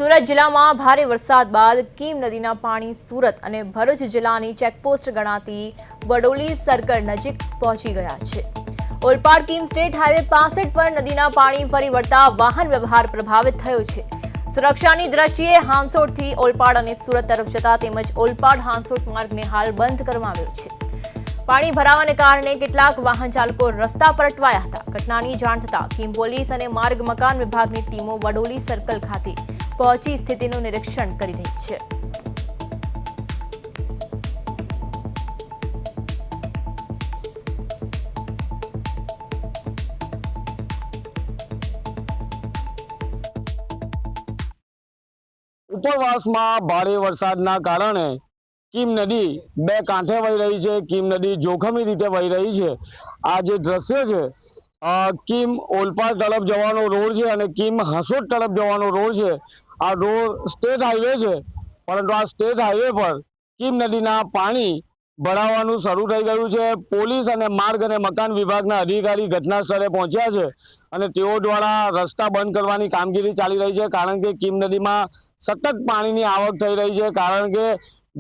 સુરત જિલ્લામાં ભારે વરસાદ બાદ કીમ નદીના પાણી સુરત અને ભરૂચ જિલ્લાની ચેકપોસ્ટ ગણાતી વડોલી સર્કલ નજીક પહોંચી ગયા છે। ઓલપાડ કીમ સ્ટેટ હાઈવે 65 પર નદીના પાણી ફરી વળતા વાહન વ્યવહાર પ્રભાવિત થયો છે। સુરક્ષાની દ્રષ્ટિએ હાંસોટથી ઓલપાડ અને સુરત તરફ જતા તેમજ ઓલપાડ હાંસોટ માર્ગને હાલ બંધ કરવામાં આવ્યો છે। પાણી ભરાવાને કારણે કેટલાક વાહન ચાલકો રસ્તા પર અટવાયા હતા। ઘટનાની જાણ થતાં કીમ પોલીસ અને માર્ગ મકાન વિભાગની ટીમો વડોલી સર્કલ ખાતે પહોંચી સ્થિતિનું નિરીક્ષણ કરી રહી છે। ઉપરવાસમાં ભારે વરસાદના કારણે કીમ નદી બે કાંઠે વહી રહી છે। કીમ નદી જોખમી રીતે વહી રહી છે। આ જે દ્રશ્ય છે કીમ ઓલપાડ તરફ જવાનો રોડ છે અને કીમ હાંસોટ તરફ જવાનો રોડ છે। આ રોડ સ્ટેટ હાઈવે છે, પરંતુ આ સ્ટેટ હાઈવે પર કીમ નદીના પાણી ભરાવાનું શરૂ થઈ ગયું છે। પોલીસ અને માર્ગ અને મકાન વિભાગના અધિકારી ઘટના સ્થળે પહોંચ્યા છે અને તેઓ દ્વારા રસ્તા બંધ કરવાની કામગીરી ચાલી રહી છે, કારણ કે કીમ નદીમાં સતત પાણીની આવક થઈ રહી છે। કારણ કે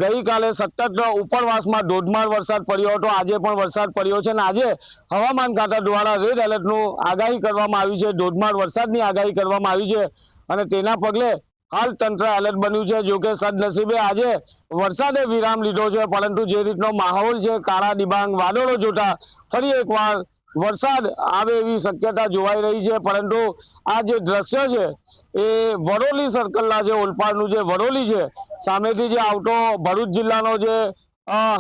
ગઈકાલે સતત ઉપરવાસમાં ધોધમાર વરસાદ પડ્યો હતો, આજે પણ વરસાદ પડ્યો છે અને આજે હવામાન ખાતા દ્વારા રેડ એલર્ટનું આગાહી કરવામાં આવી છે, ધોધમાર વરસાદની આગાહી કરવામાં આવી છે અને તેના પગલે હાલ તંત્ર એલર્ટ બન્યું છે। જો કે સદનસીબે આજે વરસાદે વિરામ લીધો છે, પરંતુ જે રીતનો માહોલ છે કાળા ડિબાંગ વાદળો જોતા ફરી એકવાર વરસાદ આવે એવી શક્યતા જોવાઈ રહી છે। પરંતુ આ જે દ્રશ્ય છે એ વડોલી સર્કલના જે ઓલપાડનું જે વડોલી છે, સામેથી જે આવતો ભરૂચ જિલ્લાનો જે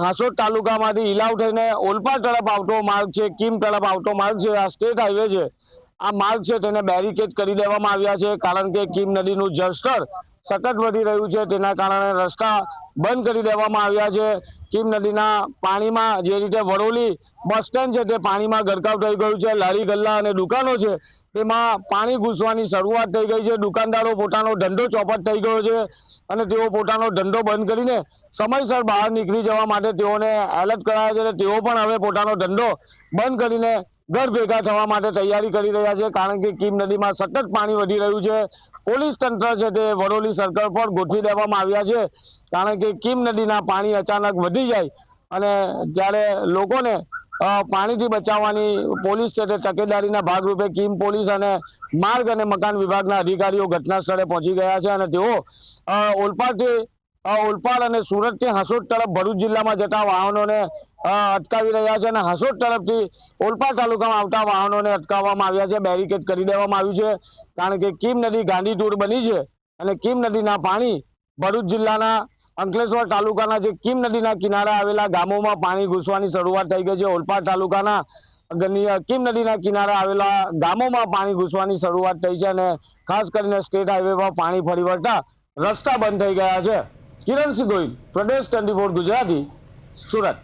હાંસોટ તાલુકામાંથી હિલાવ થઈને ઓલપાડ તરફ આવતો માર્ગ છે, કીમ તરફ આવતો માર્ગ છે, આ સ્ટેટ હાઈવે છે, આ માર્ગ છે તેને બેરિકેડ કરી દેવામાં આવ્યા છે, કારણ કે કીમ નદીનું જળસ્તર સતત વધી રહ્યું છે। તેના કારણે રસ્તા બંધ કરી દેવામાં આવ્યા છે। કીમ નદીના પાણીમાં જે રીતે વડોલી બસ સ્ટેન્ડ છે તે પાણીમાં ગરકાવ થઈ ગયું છે। લારી ગલ્લા અને દુકાનો છે તેમાં પાણી ઘૂસવાની શરૂઆત થઈ ગઈ છે। દુકાનદારો પોતાનો ધંધો ચોપટ થઈ ગયો છે અને તેઓ પોતાનો ધંધો બંધ કરીને સમયસર બહાર નીકળી જવા માટે તેઓને એલર્ટ કરાયા છે અને તેઓ પણ હવે પોતાનો ધંધો બંધ કરીને ઘર ભેગા થવા માટે તૈયારી કરી રહ્યા છે, કારણ કે કીમ નદીમાં સતત પાણી વધી રહ્યું છે। પોલીસ તંત્ર છે તે વડોલી સર્કલ પર ગોઠવી દેવામાં આવ્યા છે, કારણ કે કીમ નદીના પાણી અચાનક વધી જાય અને જ્યારે લોકોને પાણીથી બચાવવાની પોલીસ છે તે તકેદારીના ભાગરૂપે કીમ પોલીસ અને માર્ગ અને મકાન વિભાગના અધિકારીઓ ઘટના સ્થળે પહોંચી ગયા છે અને તેઓ ઓલપાડ અને સુરતથી હાંસોટ તરફ ભરૂચ જિલ્લામાં જતા વાહનોને અટકાવી રહ્યા છે અને હાંસોટ તરફથી ઓલપાડ તાલુકામાં આવતા વાહનોને અટકાવવામાં આવ્યા છે, બેરિકેડ કરી દેવામાં આવ્યું છે, કારણ કે કીમ નદી ગાંધી ટૂર બની છે અને કીમ નદીના પાણી ભરૂચ જિલ્લાના અંકલેશ્વર તાલુકાના જે કીમ નદીના કિનારે આવેલા ગામોમાં પાણી ઘૂસવાની શરૂઆત થઈ ગઈ છે। ઓલપાડ તાલુકાના કીમ નદીના કિનારે આવેલા ગામોમાં પાણી ઘૂસવાની શરૂઆત થઈ છે અને ખાસ કરીને સ્ટેટ હાઈવે પર પાણી ફરી વળતા રસ્તા બંધ થઈ ગયા છે। કિરણસિંહ ગોહિલ, પ્રદેશ 24 ગુજરાતી, સુરત।